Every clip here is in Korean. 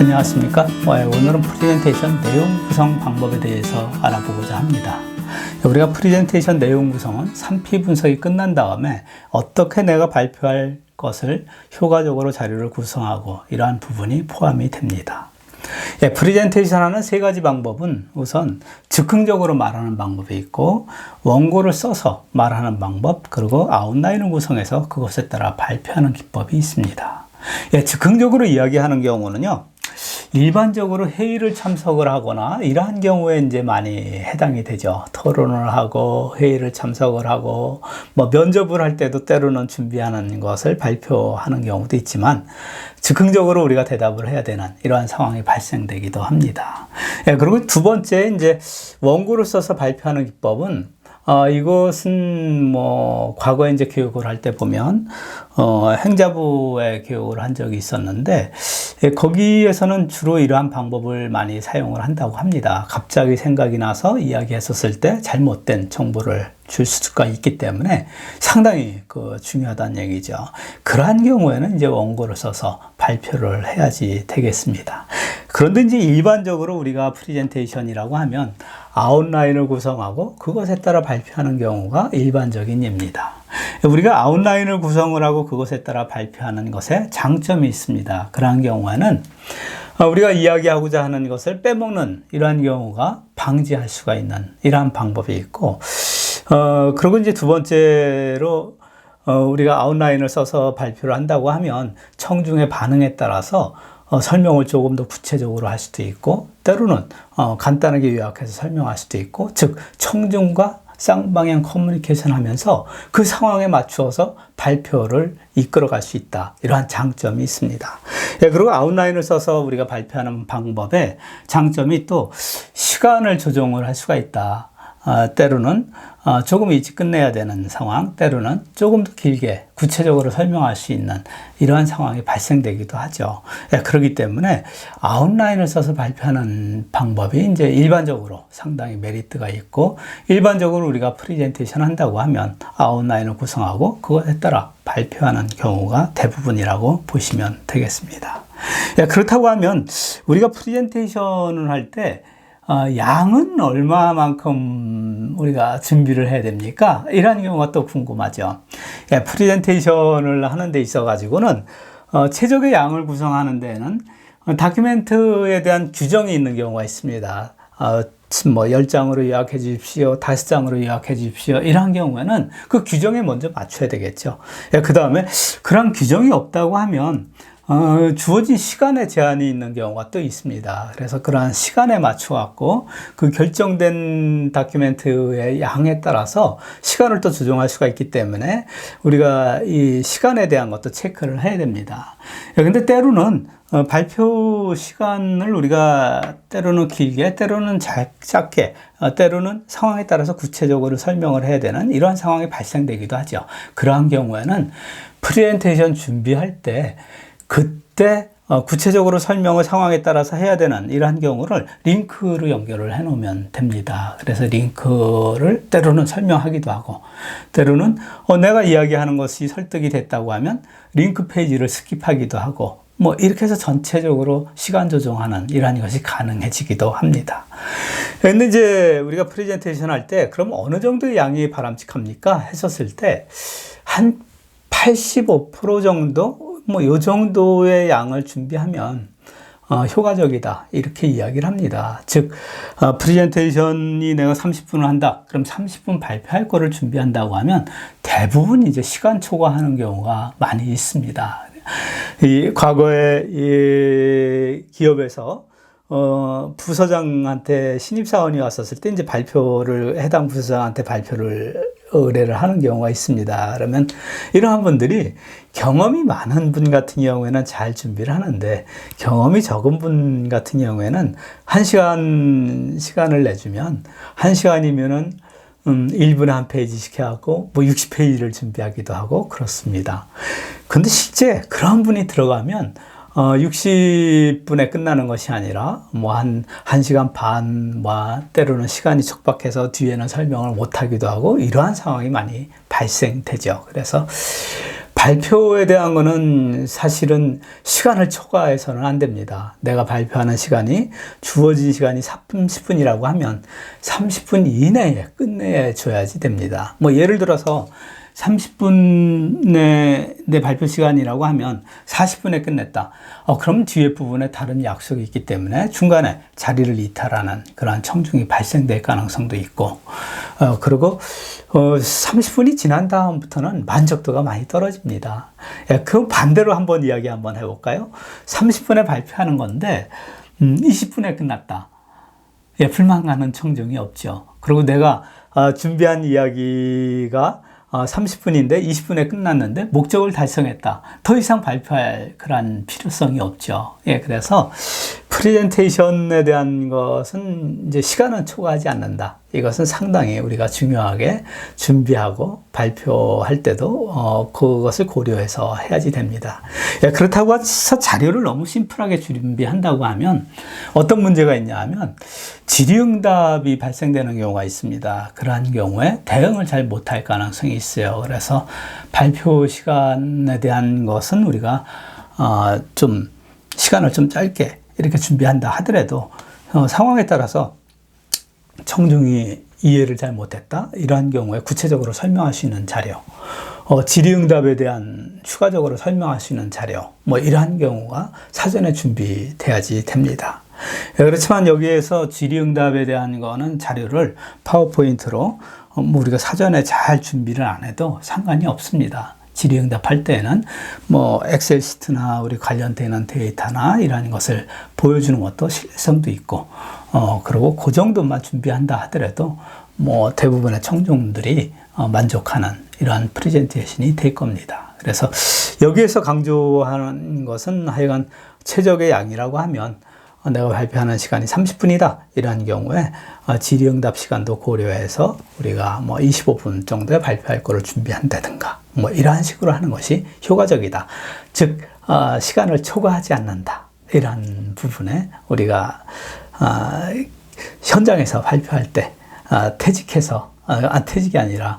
안녕하십니까? 오늘은 프레젠테이션 내용 구성 방법에 대해서 알아보고자 합니다. 우리가 프레젠테이션 내용 구성은 3P 분석이 끝난 다음에 어떻게 내가 발표할 것을 효과적으로 자료를 구성하고 이러한 부분이 포함이 됩니다. 프레젠테이션 하는 세 가지 방법은 우선 즉흥적으로 말하는 방법이 있고, 원고를 써서 말하는 방법, 그리고 아웃라인을 구성해서 그것에 따라 발표하는 기법이 있습니다. 즉흥적으로 이야기하는 경우는요, 일반적으로 회의를 참석을 하거나 이러한 경우에 이제 많이 해당이 되죠. 토론을 하고 회의를 참석을 하고 면접을 할 때도 때로는 준비하는 것을 발표하는 경우도 있지만, 즉흥적으로 우리가 대답을 해야 되는 이러한 상황이 발생되기도 합니다. 그리고 두 번째, 이제 원고를 써서 발표하는 기법은 이것은 과거에 이제 교육을 할 때 보면 행자부의 교육을 한 적이 있었는데, 거기에서는 주로 이러한 방법을 많이 사용을 한다고 합니다. 갑자기 생각이 나서 이야기했었을 때 잘못된 정보를 줄 수가 있기 때문에 상당히 중요하다는 얘기죠. 그러한 경우에는 이제 원고를 써서 발표를 해야지 되겠습니다. 그런데 이제 일반적으로 우리가 프레젠테이션이라고 하면 아웃라인을 구성하고 그것에 따라 발표하는 경우가 일반적인 예입니다. 우리가 아웃라인을 구성을 하고 그것에 따라 발표하는 것에 장점이 있습니다. 그러한 경우에는 우리가 이야기하고자 하는 것을 빼먹는 이러한 경우가 방지할 수가 있는 이러한 방법이 있고, 그리고 이제 두 번째로 우리가 아웃라인을 써서 발표를 한다고 하면 청중의 반응에 따라서 설명을 조금 더 구체적으로 할 수도 있고, 때로는 간단하게 요약해서 설명할 수도 있고, 즉 청중과 쌍방향 커뮤니케이션 하면서 그 상황에 맞추어서 발표를 이끌어갈 수 있다. 이러한 장점이 있습니다. 그리고 아웃라인을 써서 우리가 발표하는 방법의 장점이 또 시간을 조정을 할 수가 있다. 때로는 조금 일찍 끝내야 되는 상황, 때로는 조금 더 길게 구체적으로 설명할 수 있는 이러한 상황이 발생되기도 하죠. 그렇기 때문에 아웃라인을 써서 발표하는 방법이 이제 일반적으로 상당히 메리트가 있고, 일반적으로 우리가 프레젠테이션 한다고 하면 아웃라인을 구성하고 그것에 따라 발표하는 경우가 대부분이라고 보시면 되겠습니다. 그렇다고 하면 우리가 프레젠테이션을 할 때 양은 얼마만큼 우리가 준비를 해야 됩니까? 이런 경우가 또 궁금하죠. 프레젠테이션을 하는 데 있어 가지고는 최적의 양을 구성하는 데는 다큐멘트에 대한 규정이 있는 경우가 있습니다. 10장으로 요약해 주십시오, 5장으로 요약해 주십시오. 이런 경우에는 그 규정에 먼저 맞춰야 되겠죠. 그 다음에 그런 규정이 없다고 하면 주어진 시간에 제한이 있는 경우가 또 있습니다. 그래서 그러한 시간에 맞춰갖고 그 결정된 다큐멘트의 양에 따라서 시간을 또 조정할 수가 있기 때문에 우리가 이 시간에 대한 것도 체크를 해야 됩니다. 근데 때로는 발표 시간을 우리가 때로는 길게, 때로는 짧게, 때로는 상황에 따라서 구체적으로 설명을 해야 되는 이러한 상황이 발생되기도 하죠. 그러한 경우에는 프레젠테이션 준비할 때 그때 구체적으로 설명을 상황에 따라서 해야 되는 이러한 경우를 링크로 연결을 해 놓으면 됩니다. 그래서 링크를 때로는 설명하기도 하고, 때로는 내가 이야기하는 것이 설득이 됐다고 하면 링크 페이지를 스킵하기도 하고, 이렇게 해서 전체적으로 시간 조정하는 이러한 것이 가능해지기도 합니다. 근데 이제 우리가 프레젠테이션 할 때 그럼 어느 정도의 양이 바람직합니까? 했었을 때 한 85% 정도? 요 정도의 양을 준비하면 효과적이다. 이렇게 이야기를 합니다. 즉, 프레젠테이션이 내가 30분을 한다. 그럼 30분 발표할 거를 준비한다고 하면 대부분 이제 시간 초과하는 경우가 많이 있습니다. 과거에 이 기업에서 부서장한테 신입사원이 왔었을 때 이제 해당 부서장한테 발표를 의뢰를 하는 경우가 있습니다. 그러면 이러한 분들이 경험이 많은 분 같은 경우에는 잘 준비를 하는데, 경험이 적은 분 같은 경우에는 1시간 시간을 내주면 1시간이면은 1분에 한 페이지씩 해갖고 60페이지를 준비하기도 하고 그렇습니다. 근데 실제 그런 분이 들어가면 60분에 끝나는 것이 아니라 한 1시간 반, 때로는 시간이 촉박해서 뒤에는 설명을 못 하기도 하고 이러한 상황이 많이 발생되죠. 그래서 발표에 대한 거는 사실은 시간을 초과해서는 안 됩니다. 내가 발표하는 시간이 주어진 시간이 30분이라고 하면 30분 이내에 끝내줘야지 됩니다. 뭐 예를 들어서 30분 내 발표 시간이라고 하면 40분에 끝냈다. 그럼 뒤에 부분에 다른 약속이 있기 때문에 중간에 자리를 이탈하는 그러한 청중이 발생될 가능성도 있고, 그리고 30분이 지난 다음부터는 만족도가 많이 떨어집니다. 그 반대로 한번 이야기 한번 해볼까요? 30분에 발표하는 건데 20분에 끝났다. 불만 가는 청중이 없죠. 그리고 내가 준비한 이야기가 30분인데 20분에 끝났는데 목적을 달성했다. 더 이상 발표할 그런 필요성이 없죠. 그래서 프레젠테이션에 대한 것은 이제 시간은 초과하지 않는다. 이것은 상당히 우리가 중요하게 준비하고 발표할 때도 그것을 고려해서 해야지 됩니다. 그렇다고 해서 자료를 너무 심플하게 준비한다고 하면 어떤 문제가 있냐 하면 질의응답이 발생되는 경우가 있습니다. 그러한 경우에 대응을 잘 못할 가능성이 있어요. 그래서 발표 시간에 대한 것은 우리가 좀 시간을 좀 짧게 이렇게 준비한다 하더라도 상황에 따라서 청중이 이해를 잘 못했다 이러한 경우에 구체적으로 설명할 수 있는 자료, 질의응답에 대한 추가적으로 설명할 수 있는 자료, 뭐 이러한 경우가 사전에 준비돼야지 됩니다. 그렇지만 여기에서 질의응답에 대한 거는 자료를 파워포인트로 우리가 사전에 잘 준비를 안 해도 상관이 없습니다. 질의응답 할 때에는 뭐 엑셀 시트나 우리 관련되는 데이터나 이런 것을 보여주는 것도 신뢰성도 있고, 그리고 그 정도만 준비한다 하더라도 뭐 대부분의 청중들이 만족하는 이러한 프레젠테이션이 될 겁니다. 그래서 여기에서 강조하는 것은 하여간 최적의 양이라고 하면 내가 발표하는 시간이 30분이다. 이런 경우에 질의응답 시간도 고려해서 우리가 뭐 25분 정도에 발표할 거를 준비한다든가 뭐 이러한 식으로 하는 것이 효과적이다. 즉 시간을 초과하지 않는다. 이런 부분에 우리가 현장에서 발표할 때 퇴직해서 퇴직이 아니라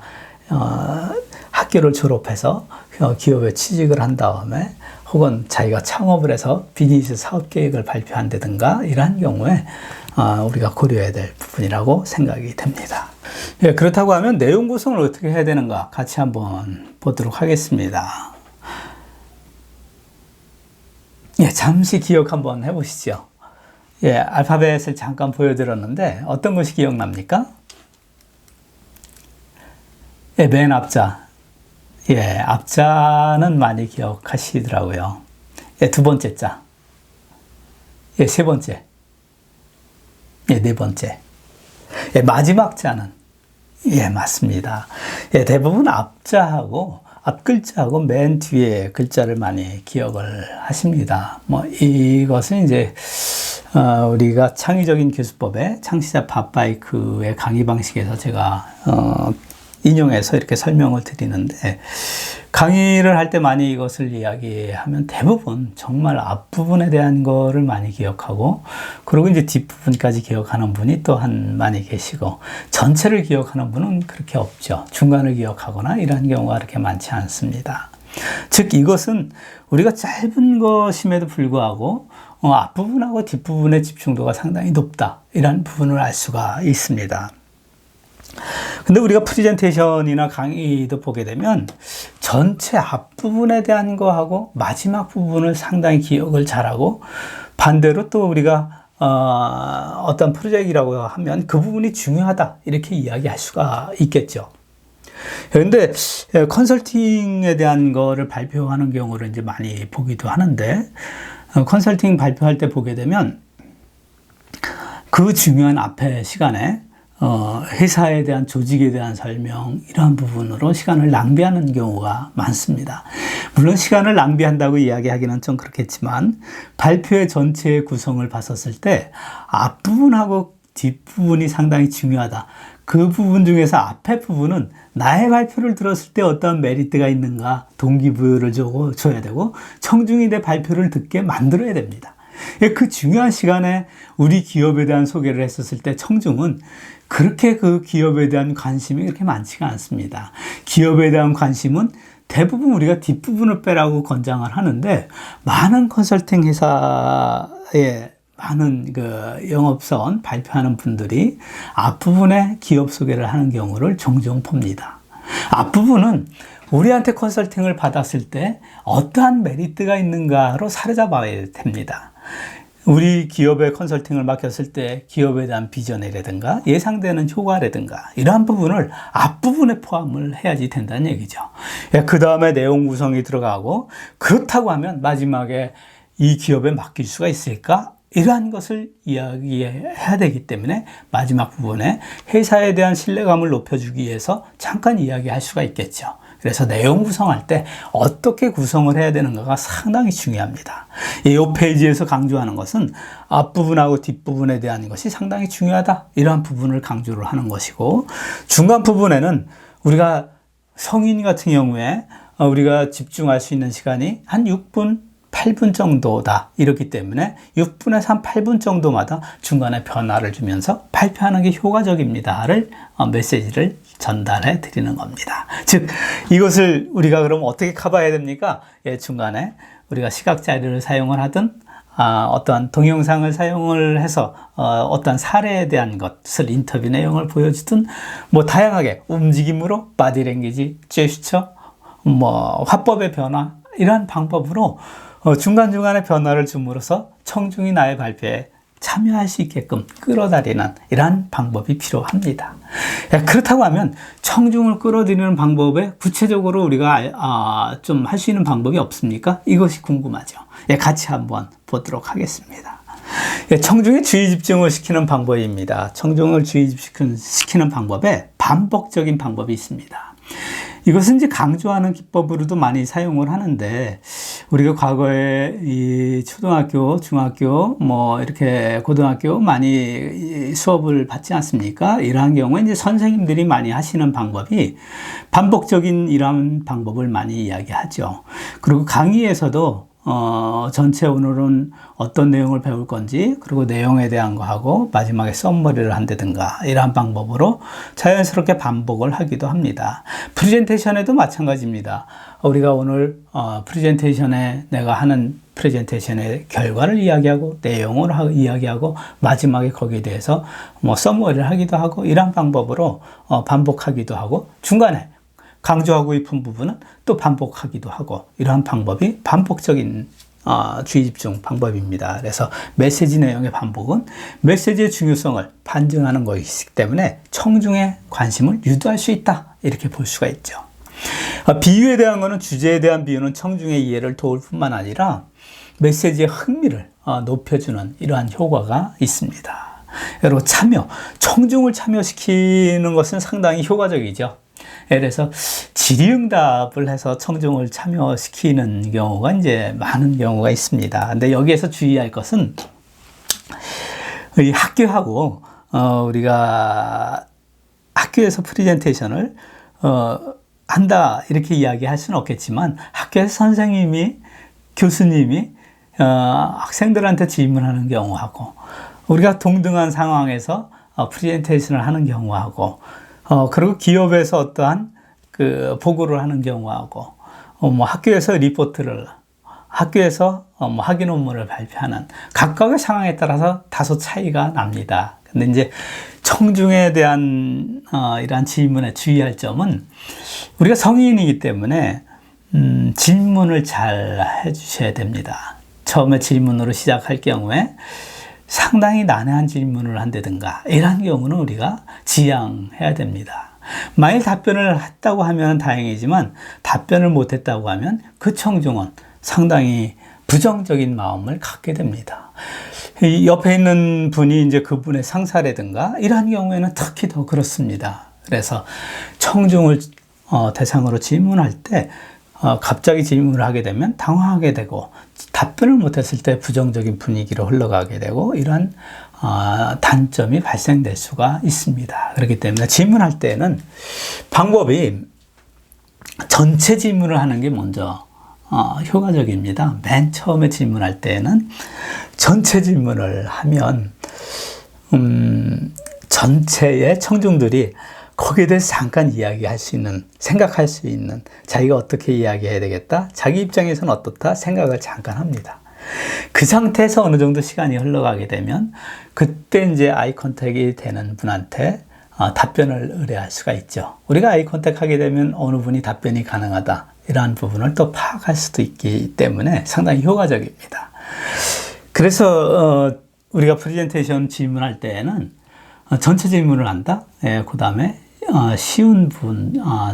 학교를 졸업해서 기업에 취직을 한 다음에 혹은 자기가 창업을 해서 비즈니스 사업 계획을 발표한다든가 이러한 경우에 우리가 고려해야 될 부분이라고 생각이 됩니다. 그렇다고 하면 내용 구성을 어떻게 해야 되는가 같이 한번 보도록 하겠습니다. 잠시 기억 한번 해보시죠. 알파벳을 잠깐 보여드렸는데 어떤 것이 기억납니까? 맨 앞자. 앞자는 많이 기억하시더라고요. 두 번째 자. 세 번째. 네 번째. 마지막 자는. 맞습니다. 대부분 앞자하고 앞글자하고 맨 뒤에 글자를 많이 기억을 하십니다. 뭐, 이것은 이제, 우리가 창의적인 교수법의 창시자 밥바이크의 강의 방식에서 제가, 인용해서 이렇게 설명을 드리는데, 강의를 할 때 많이 이것을 이야기하면 대부분 정말 앞부분에 대한 거를 많이 기억하고, 그리고 이제 뒷부분까지 기억하는 분이 또한 많이 계시고, 전체를 기억하는 분은 그렇게 없죠. 중간을 기억하거나 이런 경우가 그렇게 많지 않습니다. 즉, 이것은 우리가 짧은 것임에도 불구하고, 앞부분하고 뒷부분의 집중도가 상당히 높다. 이런 부분을 알 수가 있습니다. 근데 우리가 프레젠테이션이나 강의도 보게 되면 전체 앞부분에 대한 거하고 마지막 부분을 상당히 기억을 잘하고 반대로 또 우리가 어떤 프로젝트라고 하면 그 부분이 중요하다 이렇게 이야기할 수가 있겠죠. 그런데 컨설팅에 대한 거를 발표하는 경우를 이제 많이 보기도 하는데 컨설팅 발표할 때 보게 되면 그 중요한 앞에 시간에 회사에 대한 조직에 대한 설명 이러한 부분으로 시간을 낭비하는 경우가 많습니다. 물론 시간을 낭비한다고 이야기하기는 좀 그렇겠지만 발표의 전체의 구성을 봤었을 때 앞부분하고 뒷부분이 상당히 중요하다. 그 부분 중에서 앞에 부분은 나의 발표를 들었을 때 어떤 메리트가 있는가 동기부여를 줘야 되고 청중이 내 발표를 듣게 만들어야 됩니다. 그 중요한 시간에 우리 기업에 대한 소개를 했었을 때 청중은 그렇게 그 기업에 대한 관심이 그렇게 많지가 않습니다. 기업에 대한 관심은 대부분 우리가 뒷부분을 빼라고 권장을 하는데, 많은 컨설팅 회사에 많은 그 영업사원 발표하는 분들이 앞부분에 기업 소개를 하는 경우를 종종 봅니다. 앞부분은 우리한테 컨설팅을 받았을 때 어떠한 메리트가 있는가로 사로잡아야 됩니다. 우리 기업에 컨설팅을 맡겼을 때 기업에 대한 비전이라든가 예상되는 효과라든가 이러한 부분을 앞부분에 포함을 해야지 된다는 얘기죠. 그 다음에 내용 구성이 들어가고, 그렇다고 하면 마지막에 이 기업에 맡길 수가 있을까? 이러한 것을 이야기해야 되기 때문에 마지막 부분에 회사에 대한 신뢰감을 높여주기 위해서 잠깐 이야기할 수가 있겠죠. 그래서 내용 구성할 때 어떻게 구성을 해야 되는가가 상당히 중요합니다. 이 페이지에서 강조하는 것은 앞부분하고 뒷부분에 대한 것이 상당히 중요하다, 이러한 부분을 강조를 하는 것이고, 중간 부분에는 우리가 성인 같은 경우에 우리가 집중할 수 있는 시간이 한 6분, 8분 정도다, 이렇기 때문에 6분에서 한 8분 정도마다 중간에 변화를 주면서 발표하는 게 효과적입니다를 메시지를 전달해 드리는 겁니다. 즉, 이것을 우리가 그럼 어떻게 커버해야 됩니까? 중간에 우리가 시각 자료를 사용을 하든 어떠한 동영상을 사용을 해서 어떠한 사례에 대한 것을 인터뷰 내용을 보여주든, 뭐 다양하게 움직임으로 바디랭귀지, 제스처, 뭐 화법의 변화, 이러한 방법으로 중간중간에 변화를 줌으로써 청중이 나의 발표에 참여할 수 있게끔 끌어다리는 이러한 방법이 필요합니다. 그렇다고 하면 청중을 끌어들이는 방법에 구체적으로 우리가 좀 할 수 있는 방법이 없습니까? 이것이 궁금하죠. 같이 한번 보도록 하겠습니다. 청중의 주의 집중을 시키는 방법입니다. 청중을 주의 집중시키는 방법에 반복적인 방법이 있습니다. 이것은 이제 강조하는 기법으로도 많이 사용을 하는데, 우리가 과거에 이 초등학교, 중학교, 뭐 이렇게 고등학교 많이 수업을 받지 않습니까? 이러한 경우에 이제 선생님들이 많이 하시는 방법이 반복적인 이러한 방법을 많이 이야기하죠. 그리고 강의에서도 전체 오늘은 어떤 내용을 배울 건지, 그리고 내용에 대한 거 하고 마지막에 썸머리를 한다든가 이러한 방법으로 자연스럽게 반복을 하기도 합니다. 프레젠테이션에도 마찬가지입니다. 우리가 오늘 프레젠테이션에 내가 하는 프레젠테이션의 결과를 이야기하고 내용을 이야기하고 마지막에 거기에 대해서 뭐 썸머리를 하기도 하고, 이러한 방법으로 반복하기도 하고, 중간에 강조하고 싶은 부분은 또 반복하기도 하고, 이러한 방법이 반복적인 주의 집중 방법입니다. 그래서 메시지 내용의 반복은 메시지의 중요성을 반증하는 것이기 때문에 청중의 관심을 유도할 수 있다, 이렇게 볼 수가 있죠. 비유에 대한 것은, 주제에 대한 비유는 청중의 이해를 도울 뿐만 아니라 메시지의 흥미를 높여주는 이러한 효과가 있습니다. 여러분, 청중을 참여시키는 것은 상당히 효과적이죠. 그래서 질의응답을 해서 청중을 참여시키는 경우가 이제 많은 경우가 있습니다. 근데 여기에서 주의할 것은, 이 학교하고 우리가 학교에서 프레젠테이션을 한다, 이렇게 이야기할 수는 없겠지만, 학교에서 선생님이, 교수님이 학생들한테 질문하는 경우하고, 우리가 동등한 상황에서 프레젠테이션을 하는 경우하고, 그리고 기업에서 어떠한 보고를 하는 경우하고, 뭐 학교에서 리포트를, 학교에서 뭐 학위 논문을 발표하는, 각각의 상황에 따라서 다소 차이가 납니다. 근데 이제 청중에 대한 이러한 질문에 주의할 점은, 우리가 성인이기 때문에 질문을 잘 해주셔야 됩니다. 처음에 질문으로 시작할 경우에 상당히 난해한 질문을 한다든가 이러한 경우는 우리가 지양해야 됩니다. 만일 답변을 했다고 하면 다행이지만, 답변을 못했다고 하면 그 청중은 상당히 부정적인 마음을 갖게 됩니다. 이 옆에 있는 분이 이제 그분의 상사라든가 이러한 경우에는 특히 더 그렇습니다. 그래서 청중을 대상으로 질문할 때 갑자기 질문을 하게 되면 당황하게 되고, 답변을 못했을 때 부정적인 분위기로 흘러가게 되고, 이러한 단점이 발생될 수가 있습니다. 그렇기 때문에 질문할 때는 방법이 전체 질문을 하는 게 먼저 효과적입니다. 맨 처음에 질문할 때는 전체 질문을 하면 전체의 청중들이 거기에 대해서 잠깐 이야기할 수 있는, 생각할 수 있는, 자기가 어떻게 이야기해야 되겠다, 자기 입장에서는 어떻다 생각을 잠깐 합니다. 그 상태에서 어느 정도 시간이 흘러가게 되면 그때 이제 아이 컨택이 되는 분한테 답변을 의뢰할 수가 있죠. 우리가 아이 컨택하게 되면 어느 분이 답변이 가능하다, 이러한 부분을 또 파악할 수도 있기 때문에 상당히 효과적입니다. 그래서 우리가 프레젠테이션 질문할 때에는 전체 질문을 한다. 그 다음에 쉬운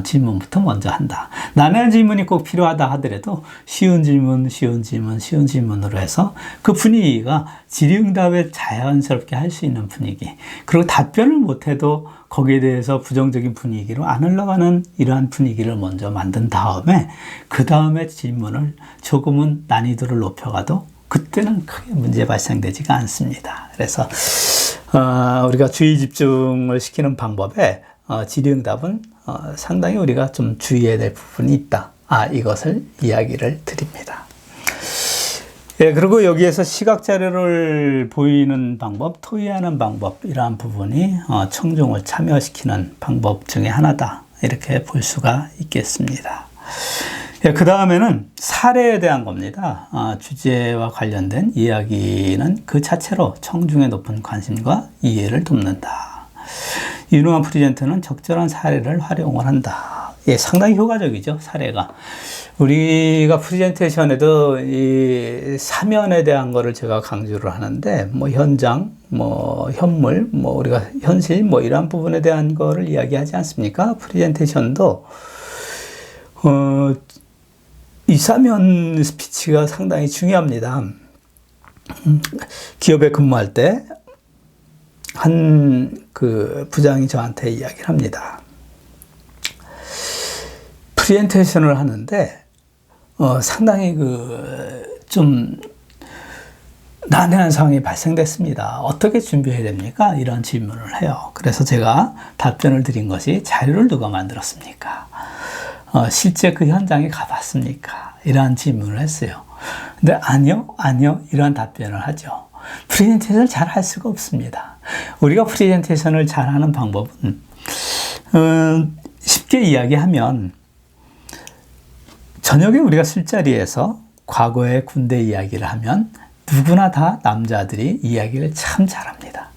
질문부터 먼저 한다. 난해한 질문이 꼭 필요하다 하더라도 쉬운 질문으로 해서 그 분위기가 질의응답에 자연스럽게 할 수 있는 분위기, 그리고 답변을 못해도 거기에 대해서 부정적인 분위기로 안 흘러가는 이러한 분위기를 먼저 만든 다음에 그 다음에 질문을 조금은 난이도를 높여가도 그때는 크게 문제 발생되지가 않습니다. 그래서 우리가 주의 집중을 시키는 방법에 질의응답은 상당히 우리가 좀 주의해야 될 부분이 있다. 이것을 이야기를 드립니다. 예, 그리고 여기에서 시각 자료를 보이는 방법, 토의하는 방법, 이러한 부분이 청중을 참여시키는 방법 중에 하나다, 이렇게 볼 수가 있겠습니다. 예, 그 다음에는 사례에 대한 겁니다. 주제와 관련된 이야기는 그 자체로 청중의 높은 관심과 이해를 돕는다. 유능한 프리젠터는 적절한 사례를 활용을 한다. 예, 상당히 효과적이죠, 사례가. 우리가 프레젠테이션에도 이 사면에 대한 거를 제가 강조를 하는데, 현장, 현물, 우리가 현실, 이런 부분에 대한 거를 이야기하지 않습니까? 프레젠테이션도, 이 사면 스피치가 상당히 중요합니다. 기업에 근무할 때, 그 부장이 저한테 이야기를 합니다. 프레젠테이션을 하는데, 상당히 좀 난해한 상황이 발생됐습니다. 어떻게 준비해야 됩니까? 이런 질문을 해요. 그래서 제가 답변을 드린 것이, 자료를 누가 만들었습니까? 실제 그 현장에 가봤습니까? 이러한 질문을 했어요. 근데 아니요, 이러한 답변을 하죠. 프레젠테이션을 잘 할 수가 없습니다. 우리가 프레젠테이션을 잘하는 방법은, 쉽게 이야기하면, 저녁에 우리가 술자리에서 과거의 군대 이야기를 하면 누구나 다 남자들이 이야기를 참 잘합니다.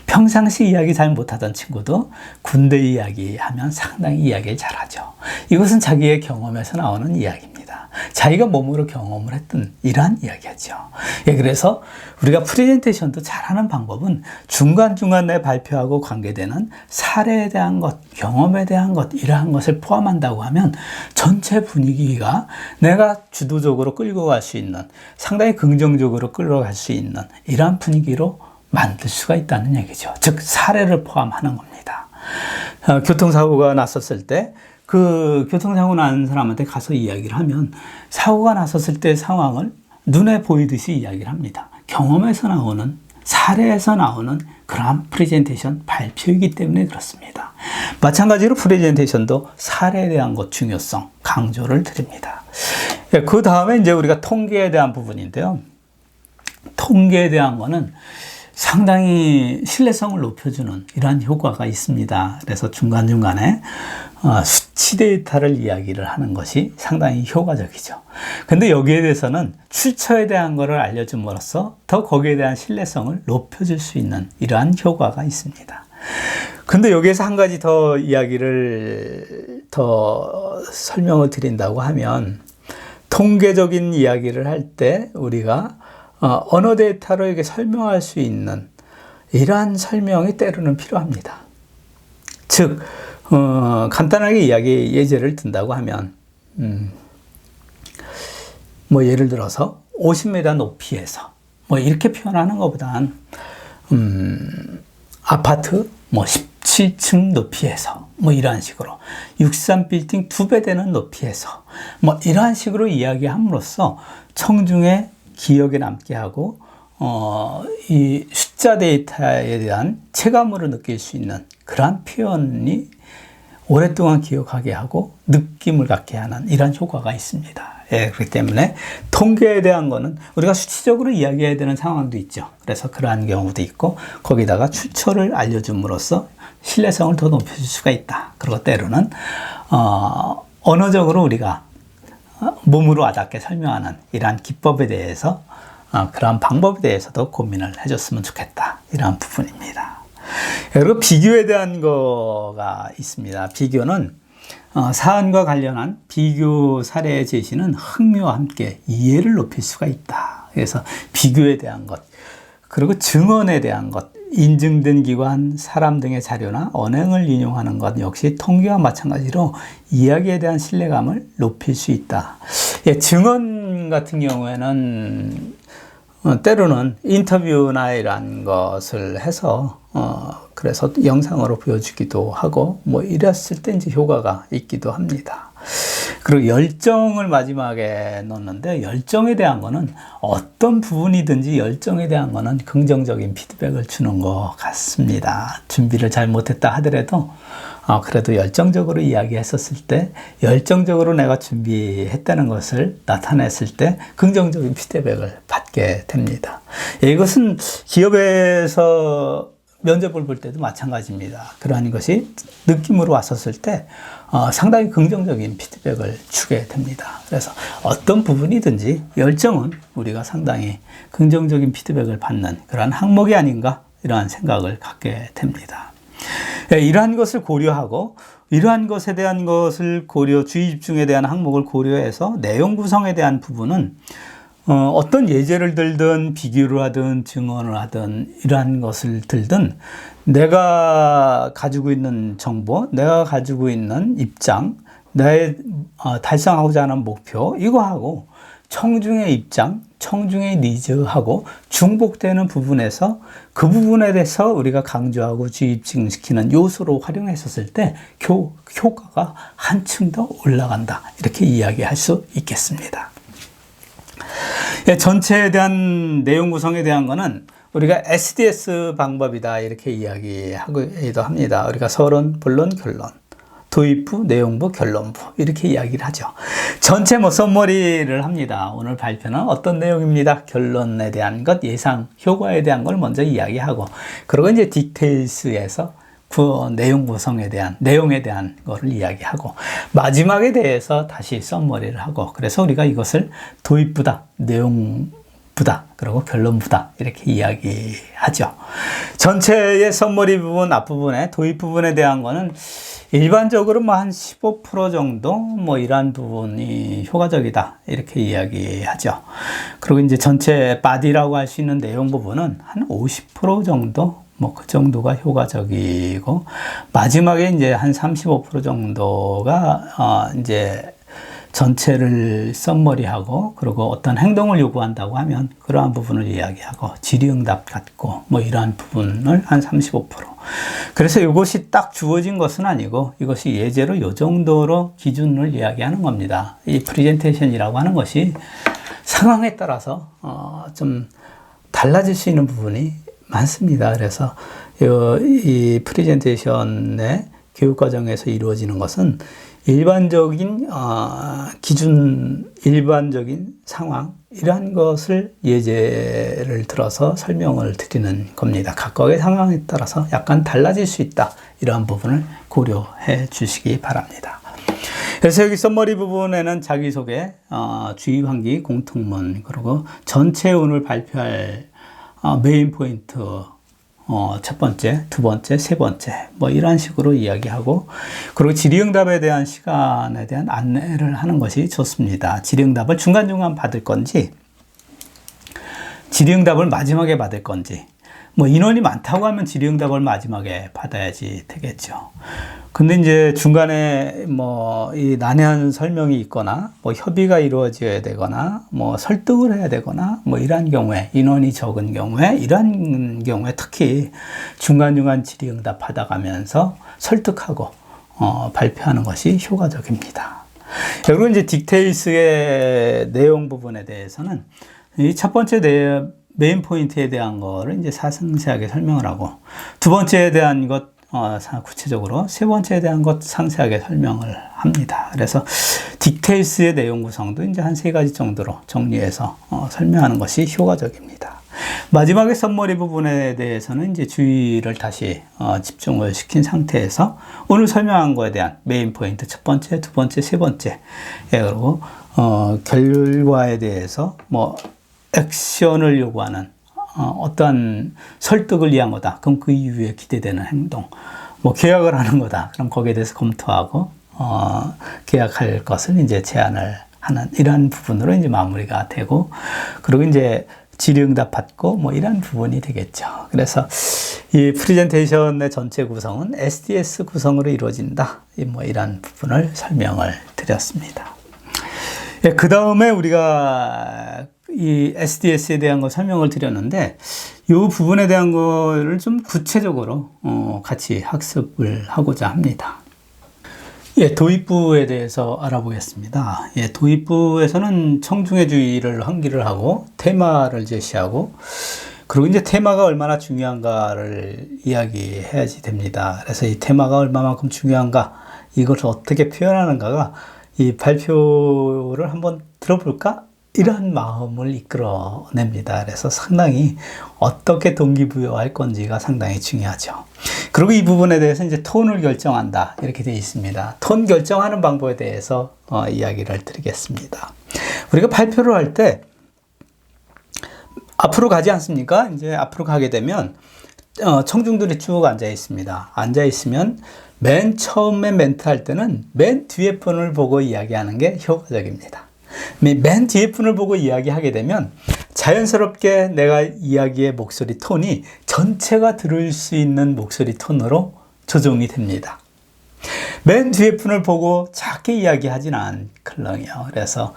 평상시 이야기 잘 못하던 친구도 군대 이야기하면 상당히 이야기를 잘하죠. 이것은 자기의 경험에서 나오는 이야기입니다. 자기가 몸으로 경험을 했던 이러한 이야기죠. 예, 그래서 우리가 프레젠테이션도 잘하는 방법은 중간중간에 발표하고 관계되는 사례에 대한 것, 경험에 대한 것, 이러한 것을 포함한다고 하면 전체 분위기가 내가 주도적으로 끌고 갈 수 있는, 상당히 긍정적으로 끌어갈 수 있는 이러한 분위기로 만들 수가 있다는 얘기죠. 즉, 사례를 포함하는 겁니다. 교통사고가 났었을 때, 그 교통사고 난 사람한테 가서 이야기를 하면 사고가 났었을 때 상황을 눈에 보이듯이 이야기를 합니다. 경험에서 나오는, 사례에서 나오는 그러한 프레젠테이션 발표이기 때문에 그렇습니다. 마찬가지로 프레젠테이션도 사례에 대한 것 중요성 강조를 드립니다. 그 다음에 이제 우리가 통계에 대한 부분인데요. 통계에 대한 거는 상당히 신뢰성을 높여주는 이러한 효과가 있습니다. 그래서 중간중간에 수치 데이터를 이야기를 하는 것이 상당히 효과적이죠. 근데 여기에 대해서는 출처에 대한 것을 알려줌으로써 더 거기에 대한 신뢰성을 높여줄 수 있는 이러한 효과가 있습니다. 근데 여기에서 한 가지 더 이야기를 더 설명을 드린다고 하면, 통계적인 이야기를 할 때 우리가 언어 데이터로 이렇게 설명할 수 있는 이러한 설명이 때로는 필요합니다. 즉, 간단하게 예제를 든다고 하면, 예를 들어서 50m 높이에서 이렇게 표현하는 것보단 아파트 17층 높이에서 이러한 식으로 63빌딩 2배 되는 높이에서 이러한 식으로 이야기함으로써 청중의 기억에 남게 하고 이 숫자 데이터에 대한 체감으로 느낄 수 있는 그러한 표현이 오랫동안 기억하게 하고 느낌을 갖게 하는 이런 효과가 있습니다. 예, 그렇기 때문에 통계에 대한 거는 우리가 수치적으로 이야기해야 되는 상황도 있죠. 그래서 그러한 경우도 있고, 거기다가 추천을 알려줌으로써 신뢰성을 더 높여줄 수가 있다. 그리고 때로는 언어적으로 우리가 몸으로 와닿게 설명하는 이러한 기법에 대해서 그러한 방법에 대해서도 고민을 해줬으면 좋겠다. 이러한 부분입니다. 그리고 비교에 대한 거가 있습니다. 비교는 사안과 관련한 비교 사례의 제시는 흥미와 함께 이해를 높일 수가 있다. 그래서 비교에 대한 것, 그리고 증언에 대한 것, 인증된 기관, 사람 등의 자료나 언행을 인용하는 것 역시 통계와 마찬가지로 이야기에 대한 신뢰감을 높일 수 있다. 예, 증언 같은 경우에는 때로는 인터뷰나 이런 것을 해서 그래서 영상으로 보여주기도 하고 뭐 이랬을 때 이제 효과가 있기도 합니다. 그리고 열정을 마지막에 넣는데, 열정에 대한 거는 어떤 부분이든지 열정에 대한 거는 긍정적인 피드백을 주는 것 같습니다. 준비를 잘 못했다 하더라도 그래도 열정적으로 이야기했었을 때, 열정적으로 내가 준비했다는 것을 나타냈을 때 긍정적인 피드백을 받게 됩니다. 이것은 기업에서 면접을 볼 때도 마찬가지입니다. 그러한 것이 느낌으로 왔었을 때 상당히 긍정적인 피드백을 주게 됩니다. 그래서 어떤 부분이든지 열정은 우리가 상당히 긍정적인 피드백을 받는 그러한 항목이 아닌가, 이러한 생각을 갖게 됩니다. 이러한 것을 고려하고, 이러한 것에 대한 것을 주의 집중에 대한 항목을 고려해서 내용 구성에 대한 부분은 어떤 예제를 들든 비교를 하든 증언을 하든 이러한 것을 들든 내가 가지고 있는 정보, 내가 가지고 있는 입장, 나의 달성하고자 하는 목표, 이거하고 청중의 입장, 청중의 니즈하고 중복되는 부분에서 그 부분에 대해서 우리가 강조하고 주입증시키는 요소로 활용했었을 때 효과가 한층 더 올라간다. 이렇게 이야기할 수 있겠습니다. 예, 전체에 대한 내용 구성에 대한 거는 우리가 SDS 방법이다. 이렇게 이야기하기도 합니다. 우리가 서론, 본론, 결론, 도입부, 내용부, 결론부 이렇게 이야기를 하죠. 전체 서머리를 합니다. 오늘 발표는 어떤 내용입니다. 결론에 대한 것, 예상, 효과에 대한 걸 먼저 이야기하고, 그리고 이제 디테일스에서 그 내용에 대한 거를 이야기하고, 마지막에 대해서 다시 서머리를 하고, 그래서 우리가 이것을 도입부다, 내용부다, 그리고 결론부다 이렇게 이야기하죠. 전체의 서머리 부분 앞부분에 도입 부분에 대한 거는 일반적으로 한 15% 정도 이러한 부분이 효과적이다 이렇게 이야기하죠. 그리고 이제 전체 바디라고 할 수 있는 내용 부분은 한 50% 정도 그 정도가 효과적이고, 마지막에 이제 한 35% 정도가 이제 전체를 썸머리하고, 그리고 어떤 행동을 요구한다고 하면 그러한 부분을 이야기하고, 질의응답 같고 이러한 부분을 한 35%. 그래서 이것이 딱 주어진 것은 아니고, 이것이 예제로 이 정도로 기준을 이야기하는 겁니다. 이 프레젠테이션이라고 하는 것이 상황에 따라서 좀 달라질 수 있는 부분이 많습니다. 그래서 이 프레젠테이션의 교육과정에서 이루어지는 것은 일반적인 기준, 일반적인 상황, 이러한 것을 예제를 들어서 설명을 드리는 겁니다. 각각의 상황에 따라서 약간 달라질 수 있다. 이러한 부분을 고려해 주시기 바랍니다. 그래서 여기 서머리 부분에는 자기소개, 주의환기, 공통문, 그리고 전체 오늘 발표할 메인 포인트, 첫 번째, 두 번째, 세 번째, 이런 식으로 이야기하고, 그리고 질의응답에 대한 시간에 대한 안내를 하는 것이 좋습니다. 질의응답을 중간중간 받을 건지, 질의응답을 마지막에 받을 건지, 인원이 많다고 하면 질의응답을 마지막에 받아야지 되겠죠. 근데 이제 중간에 이 난해한 설명이 있거나 협의가 이루어져야 되거나 설득을 해야 되거나 이러한 경우에, 인원이 적은 경우에, 이러한 경우에 특히 중간중간 질의응답 받아가면서 설득하고 발표하는 것이 효과적입니다. 그리고 이제 디테일스의 내용 부분에 대해서는 이 첫 번째 메인 포인트에 대한 거를 이제 상세하게 설명을 하고, 두 번째에 대한 것 구체적으로, 세 번째에 대한 것 상세하게 설명을 합니다. 그래서 디테일스의 내용 구성도 이제 한 3가지 정도로 정리해서 설명하는 것이 효과적입니다. 마지막에 선머리 부분에 대해서는 이제 주의를 다시 집중을 시킨 상태에서 오늘 설명한 거에 대한 메인 포인트 첫 번째, 두 번째, 세 번째, 그리고 결과에 대해서 뭐 액션을 요구하는 어떠한 설득을 위한 거다. 그럼 그 이후에 기대되는 행동, 뭐 계약을 하는 거다. 그럼 거기에 대해서 검토하고 계약할 것을 이제 제안을 하는 이러한 부분으로 이제 마무리가 되고, 그리고 이제 질의응답 받고 뭐 이런 부분이 되겠죠. 그래서 이 프레젠테이션의 전체 구성은 SDS 구성으로 이루어진다. 뭐 이런 부분을 설명을 드렸습니다. 그 다음에 우리가 이 SDS에 대한 거 설명을 드렸는데, 이 부분에 대한 거를 좀 구체적으로 같이 학습을 하고자 합니다. 도입부에 대해서 알아보겠습니다. 도입부에서는 청중의 주의를 환기를 하고 테마를 제시하고, 그리고 이제 테마가 얼마나 중요한가를 이야기해야지 됩니다. 그래서 이 테마가 얼마만큼 중요한가, 이것을 어떻게 표현하는가가 이 발표를 한번 들어볼까? 이런 마음을 이끌어냅니다. 그래서 상당히 어떻게 동기부여할 건지가 상당히 중요하죠. 그리고 이 부분에 대해서 이제 톤을 결정한다. 이렇게 되어 있습니다. 톤 결정하는 방법에 대해서 이야기를 드리겠습니다. 우리가 발표를 할 때 앞으로 가지 않습니까? 이제 앞으로 가게 되면 청중들이 쭉 앉아 있습니다. 앉아 있으면 맨 처음에 멘트 할 때는 맨 뒤에 분을 보고 이야기하는 게 효과적입니다. 맨 뒤에 분을 보고 이야기하게 되면 자연스럽게 내가 이야기의 목소리 톤이 전체가 들을 수 있는 목소리 톤으로 조정이 됩니다. 맨 뒤에 분을 보고 작게 이야기하지는 않거든요. 그래서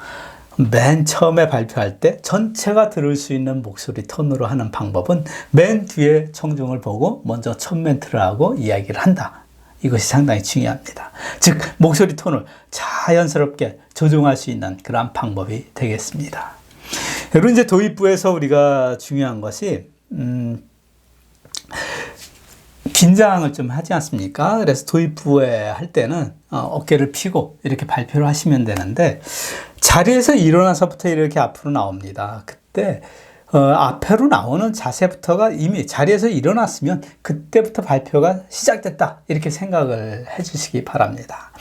맨 처음에 발표할 때 전체가 들을 수 있는 목소리 톤으로 하는 방법은 맨 뒤에 청중을 보고 먼저 첫 멘트를 하고 이야기를 한다. 이것이 상당히 중요합니다. 즉 목소리 톤을 자연스럽게 조정할 수 있는 그런 방법이 되겠습니다. 그리고 이제 도입부에서 우리가 중요한 것이 긴장을 좀 하지 않습니까? 그래서 도입부에 할 때는 어깨를 펴고 이렇게 발표를 하시면 되는데, 자리에서 일어나서부터 이렇게 앞으로 나옵니다. 그때 앞으로 나오는 자세부터가 이미 자리에서 일어났으면 그때부터 발표가 시작됐다. 이렇게 생각을 해 주시기 바랍니다.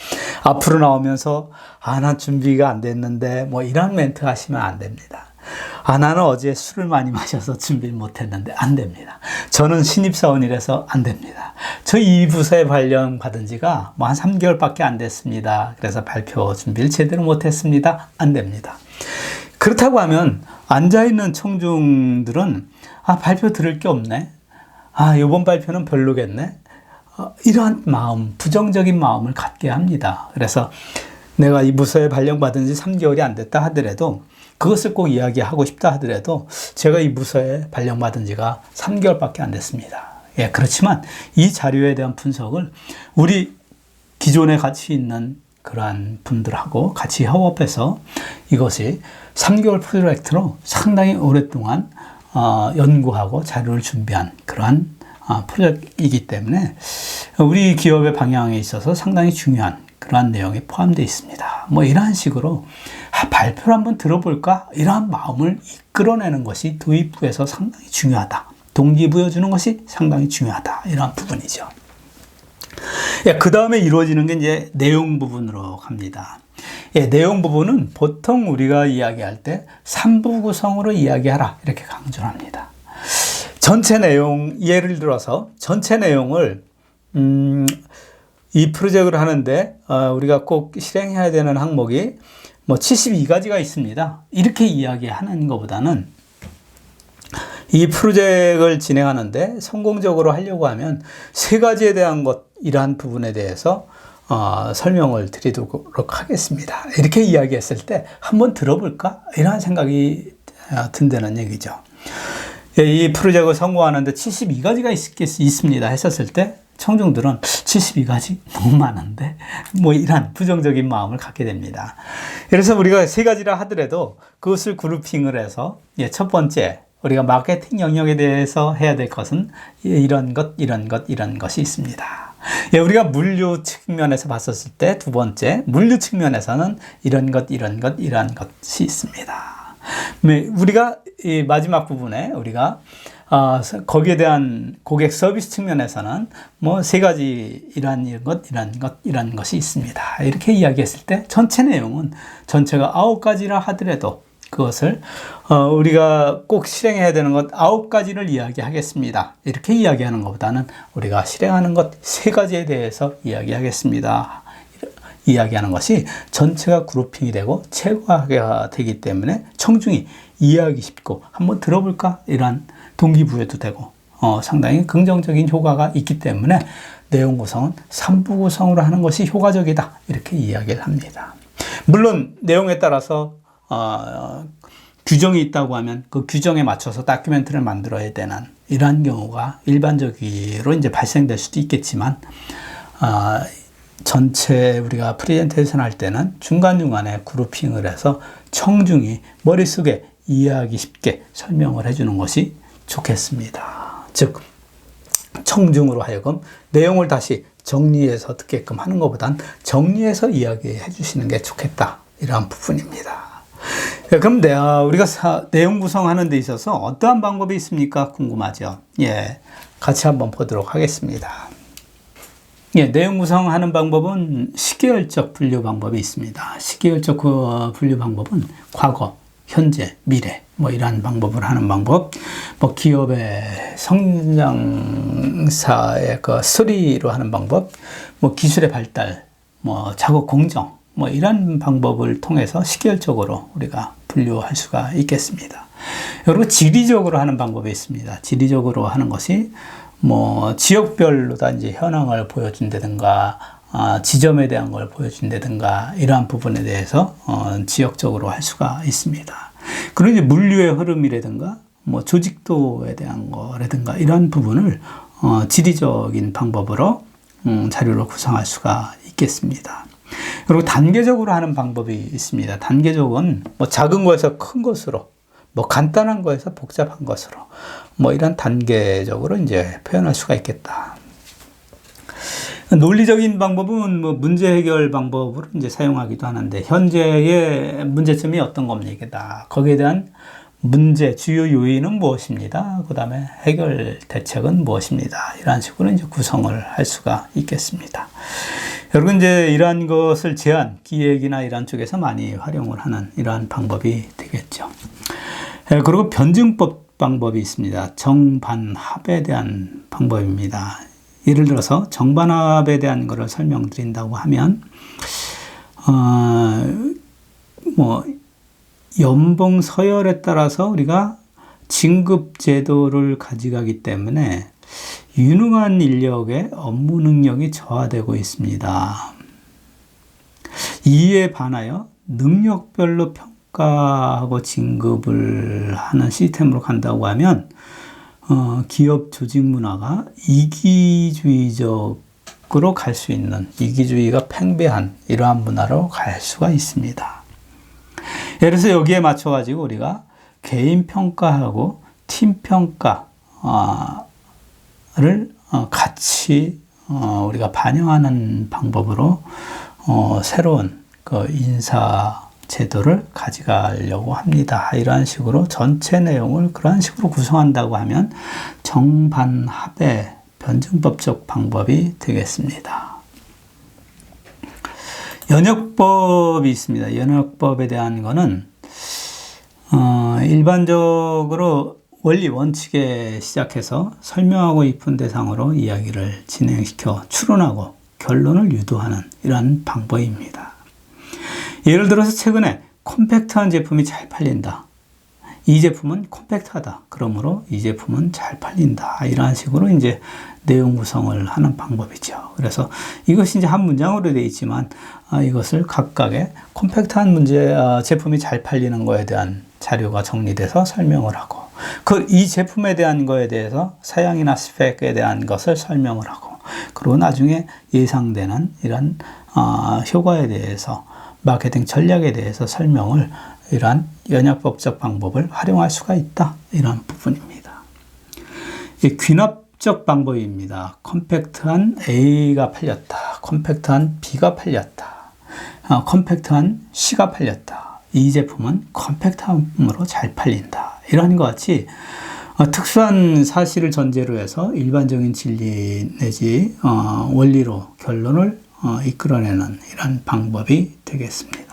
앞으로 나오면서 난 준비가 안 됐는데 뭐 이런 멘트 하시면 안 됩니다. 나는 어제 술을 많이 마셔서 준비를 못 했는데 안 됩니다. 저는 신입사원이라서 안 됩니다. 저 이 부서에 발령 받은 지가 뭐 한 3개월밖에 안 됐습니다. 그래서 발표 준비를 제대로 못 했습니다. 안 됩니다. 그렇다고 하면 앉아있는 청중들은 발표 들을 게 없네. 이번 발표는 별로겠네. 이러한 마음, 부정적인 마음을 갖게 합니다. 그래서 내가 이 부서에 발령받은 지 3개월이 안 됐다 하더라도, 그것을 꼭 이야기하고 싶다 하더라도, 제가 이 부서에 발령받은 지가 3개월밖에 안 됐습니다. 그렇지만 이 자료에 대한 분석을 우리 기존에 같이 있는 그러한 분들하고 같이 협업해서 이것이 3개월 프로젝트로 상당히 오랫동안 연구하고 자료를 준비한 그러한 프로젝트이기 때문에 우리 기업의 방향에 있어서 상당히 중요한 그러한 내용이 포함되어 있습니다. 뭐 이러한 식으로 발표를 한번 들어볼까? 이러한 마음을 이끌어내는 것이 도입부에서 상당히 중요하다. 동기부여 주는 것이 상당히 중요하다. 이러한 부분이죠. 그 다음에 이루어지는 게 이제 내용 부분으로 갑니다. 내용 부분은 보통 우리가 이야기할 때 3부 구성으로 이야기하라. 이렇게 강조를 합니다. 전체 내용, 예를 들어서 전체 내용을 이 프로젝트를 하는데 우리가 꼭 실행해야 되는 항목이 뭐 72가지가 있습니다. 이렇게 이야기하는 것보다는 이 프로젝트를 진행하는데 성공적으로 하려고 하면 3가지에 대한 이러한 부분에 대해서 설명을 드리도록 하겠습니다. 이렇게 이야기했을 때 한번 들어볼까? 이런 생각이 든다는 얘기죠. 이 프로젝트를 성공하는데 72가지가 있습니다 했었을 때 청중들은 72가지? 너무 많은데? 뭐 이런 부정적인 마음을 갖게 됩니다. 그래서 우리가 3가지라 하더라도 그것을 그룹핑을 해서 첫 번째 우리가 마케팅 영역에 대해서 해야 될 것은 이런 것이 있습니다. 예, 우리가 물류 측면에서 봤었을 때 두 번째, 물류 측면에서는 이런 것이 있습니다. 우리가 이 마지막 부분에 우리가 거기에 대한 고객 서비스 측면에서는 뭐 세 가지 이런 것이 있습니다. 이렇게 이야기했을 때 전체 내용은 전체가 9가지라 하더라도 그것을 우리가 꼭 실행해야 되는 것 9가지를 이야기하겠습니다. 이렇게 이야기하는 것보다는 우리가 실행하는 것 3가지에 대해서 이야기하겠습니다. 이야기하는 것이 전체가 그룹핑이 되고 체계화가 되기 때문에 청중이 이해하기 쉽고 한번 들어볼까? 이런 동기부여도 되고 상당히 긍정적인 효과가 있기 때문에 내용 구성은 3부 구성으로 하는 것이 효과적이다. 이렇게 이야기를 합니다. 물론 내용에 따라서 규정이 있다고 하면 그 규정에 맞춰서 다큐멘터리를 만들어야 되는 이러한 경우가 일반적으로 이제 발생될 수도 있겠지만 전체 우리가 프레젠테이션 할 때는 중간중간에 그룹핑을 해서 청중이 머릿속에 이해하기 쉽게 설명을 해주는 것이 좋겠습니다. 즉 청중으로 하여금 내용을 다시 정리해서 듣게끔 하는 것보단 정리해서 이야기해 주시는 게 좋겠다. 이러한 부분입니다. 그럼 우리가 내용 구성하는 데 있어서 어떠한 방법이 있습니까? 궁금하죠? 예, 같이 한번 보도록 하겠습니다. 예, 내용 구성하는 방법은 시계열적 분류 방법이 있습니다. 시계열적 분류 방법은 과거, 현재, 미래 뭐 이러한 방법을 하는 방법, 뭐 기업의 성장사의 그 스토리로 하는 방법, 뭐 기술의 발달, 뭐 작업 공정, 뭐 이런 방법을 통해서 시계열적으로 우리가 분류할 수가 있겠습니다. 그리고 지리적으로 하는 방법이 있습니다. 지리적으로 하는 것이 뭐 지역별로 다 이제 현황을 보여준다든가 지점에 대한 걸 보여준다든가 이러한 부분에 대해서 지역적으로 할 수가 있습니다. 그리고 이제 물류의 흐름이라든가 뭐 조직도에 대한 거라든가 이런 부분을 지리적인 방법으로 자료를 구성할 수가 있겠습니다. 그리고 단계적으로 하는 방법이 있습니다. 단계적은 뭐 작은 거에서 큰 것으로, 뭐 간단한 거에서 복잡한 것으로, 뭐 이런 단계적으로 이제 표현할 수가 있겠다. 논리적인 방법은 뭐 문제 해결 방법으로 이제 사용하기도 하는데, 현재의 문제점이 어떤 겁니까? 거기에 대한 문제, 주요 요인은 무엇입니다? 그 다음에 해결 대책은 무엇입니다? 이런 식으로 이제 구성을 할 수가 있겠습니다. 여러분, 이제 이러한 것을 제안, 기획이나 이런 쪽에서 많이 활용을 하는 이러한 방법이 되겠죠. 그리고 변증법 방법이 있습니다. 정반합에 대한 방법입니다. 예를 들어서 정반합에 대한 것을 설명드린다고 하면, 뭐, 연봉 서열에 따라서 우리가 진급 제도를 가져가기 때문에 유능한 인력의 업무 능력이 저하되고 있습니다. 이에 반하여 능력별로 평가하고 진급을 하는 시스템으로 간다고 하면 기업 조직 문화가 이기주의적으로 갈 수 있는, 이기주의가 팽배한 이러한 문화로 갈 수가 있습니다. 예를 들어서 여기에 맞춰가지고 우리가 개인 평가하고 팀 평가를 같이 우리가 반영하는 방법으로 새로운 그 인사 제도를 가져가려고 합니다. 이러한 식으로 전체 내용을 그런 식으로 구성한다고 하면 정반합의 변증법적 방법이 되겠습니다. 연역법이 있습니다. 연역법에 대한 거는 일반적으로 원리 원칙에 시작해서 설명하고 싶은 대상으로 이야기를 진행시켜 추론하고 결론을 유도하는 이러한 방법입니다. 예를 들어서 최근에 컴팩트한 제품이 잘 팔린다. 이 제품은 컴팩트하다. 그러므로 이 제품은 잘 팔린다. 이러한 식으로 이제 내용 구성을 하는 방법이죠. 그래서 이것이 이제 한 문장으로 되어 있지만 이것을 각각의 컴팩트한 제품이 잘 팔리는 거에 대한 자료가 정리돼서 설명을 하고, 이 제품에 대한 거에 대해서 사양이나 스펙에 대한 것을 설명을 하고, 그리고 나중에 예상되는 이런 효과에 대해서, 마케팅 전략에 대해서 설명을 이러한 연역법적 방법을 활용할 수가 있다. 이런 부분입니다. 이 귀납적 방법입니다. 컴팩트한 A가 팔렸다. 컴팩트한 B가 팔렸다. 컴팩트한 C가 팔렸다. 이 제품은 컴팩트함으로 잘 팔린다. 이러한 것 같이 특수한 사실을 전제로 해서 일반적인 진리 내지 원리로 결론을 이끌어내는 이런 방법이 되겠습니다.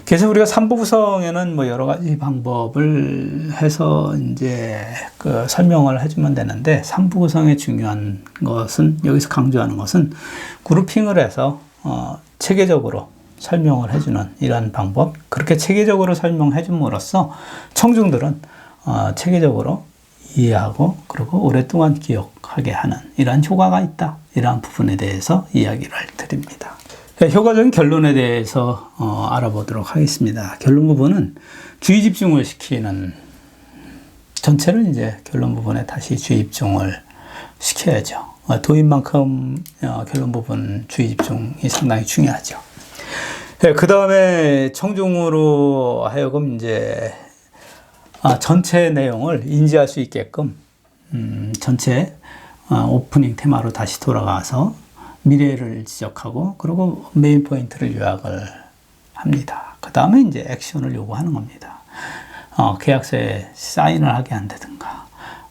그래서 우리가 3부 구성에는 뭐 여러 가지 방법을 해서 이제 그 설명을 해주면 되는데 3부 구성의 중요한 것은 여기서 강조하는 것은 그룹핑을 해서 체계적으로 설명을 해주는 이러한 방법. 그렇게 체계적으로 설명해 줌으로써 청중들은 체계적으로 이해하고 그리고 오랫동안 기억하게 하는 이러한 효과가 있다. 이러한 부분에 대해서 이야기를 드립니다. 효과적인 결론에 대해서 알아보도록 하겠습니다. 결론 부분은 주의 집중을 시키는 전체를 이제 결론 부분에 다시 주의 집중을 시켜야죠. 도입만큼 결론 부분 주의 집중이 상당히 중요하죠. 그 다음에 청중으로 하여금 이제 전체 내용을 인지할 수 있게끔 전체 오프닝 테마로 다시 돌아가서 미래를 지적하고 그리고 메인 포인트를 요약을 합니다. 그 다음에 이제 액션을 요구하는 겁니다. 계약서에 사인을 하게 한다든가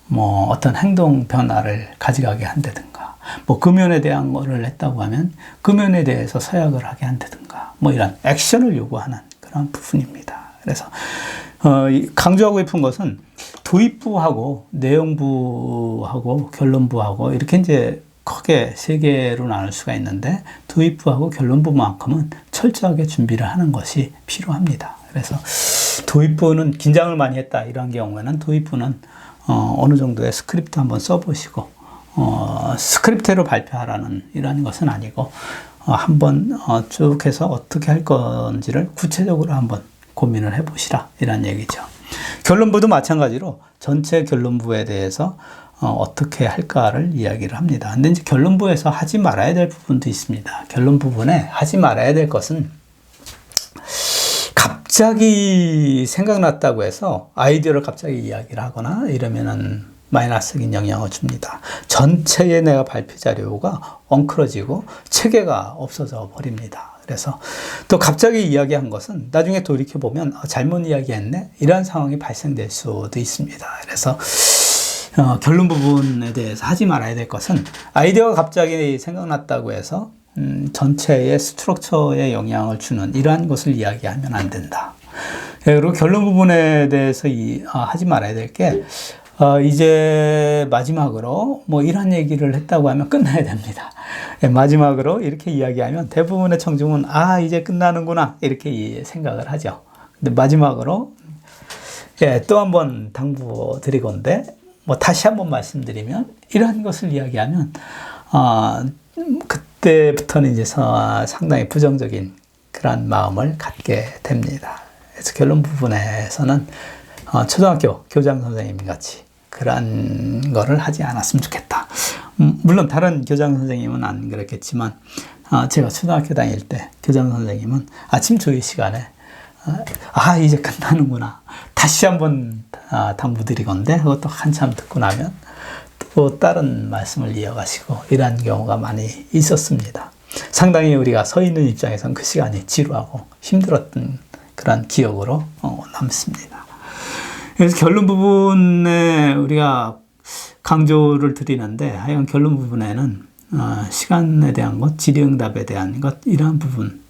뭐 어떤 행동 변화를 가져가게 한다든가 뭐 금연에 대한 거를 했다고 하면 금연에 대해서 서약을 하게 한다든가 뭐 이런 액션을 요구하는 그런 부분입니다. 그래서 강조하고 싶은 것은 도입부하고 내용부하고 결론부하고 이렇게 이제 크게 세 개로 나눌 수가 있는데 도입부하고 결론부만큼은 철저하게 준비를 하는 것이 필요합니다. 그래서 도입부는 긴장을 많이 했다 이런 경우에는 도입부는 어느 정도의 스크립트 한번 써보시고 스크립트로 발표하라는 이런 것은 아니고 한번 쭉 해서 어떻게 할 건지를 구체적으로 한번 고민을 해보시라 이런 얘기죠. 결론부도 마찬가지로 전체 결론부에 대해서 어떻게 할까를 이야기를 합니다. 근데 이제 결론부에서 하지 말아야 될 부분도 있습니다. 결론 부분에 하지 말아야 될 것은 갑자기 생각났다고 해서 아이디어를 갑자기 이야기를 하거나 이러면은 마이너스적인 영향을 줍니다. 전체의 내가 발표 자료가 엉클어지고 체계가 없어져 버립니다. 그래서 또 갑자기 이야기한 것은 나중에 돌이켜보면 잘못 이야기했네? 이런 상황이 발생될 수도 있습니다. 그래서 결론 부분에 대해서 하지 말아야 될 것은 아이디어가 갑자기 생각났다고 해서 전체의 스트럭처에 영향을 주는 이러한 것을 이야기하면 안 된다. 그리고 결론 부분에 대해서 하지 말아야 될 게 이제 마지막으로 뭐 이런 얘기를 했다고 하면 끝나야 됩니다. 마지막으로 이렇게 이야기하면 대부분의 청중은 이제 끝나는구나 이렇게 생각을 하죠. 근데 마지막으로 또 한번 당부드리건대 뭐 다시 한번 말씀드리면 이러한 것을 이야기하면 그때부터는 이제 상당히 부정적인 그런 마음을 갖게 됩니다. 그래서 결론 부분에서는 초등학교 교장 선생님 같이 그런 거를 하지 않았으면 좋겠다. 물론 다른 교장 선생님은 안 그랬겠지만 제가 초등학교 다닐 때 교장 선생님은 아침 조회 시간에 이제 끝나는구나 다시 한번 당부드리건대 그것도 한참 듣고 나면 또 다른 말씀을 이어가시고 이러한 경우가 많이 있었습니다. 상당히 우리가 서 있는 입장에서는 그 시간이 지루하고 힘들었던 그런 기억으로 남습니다. 그래서 결론 부분에 우리가 강조를 드리는데 하여간 결론 부분에는 시간에 대한 것, 질의응답에 대한 것 이러한 부분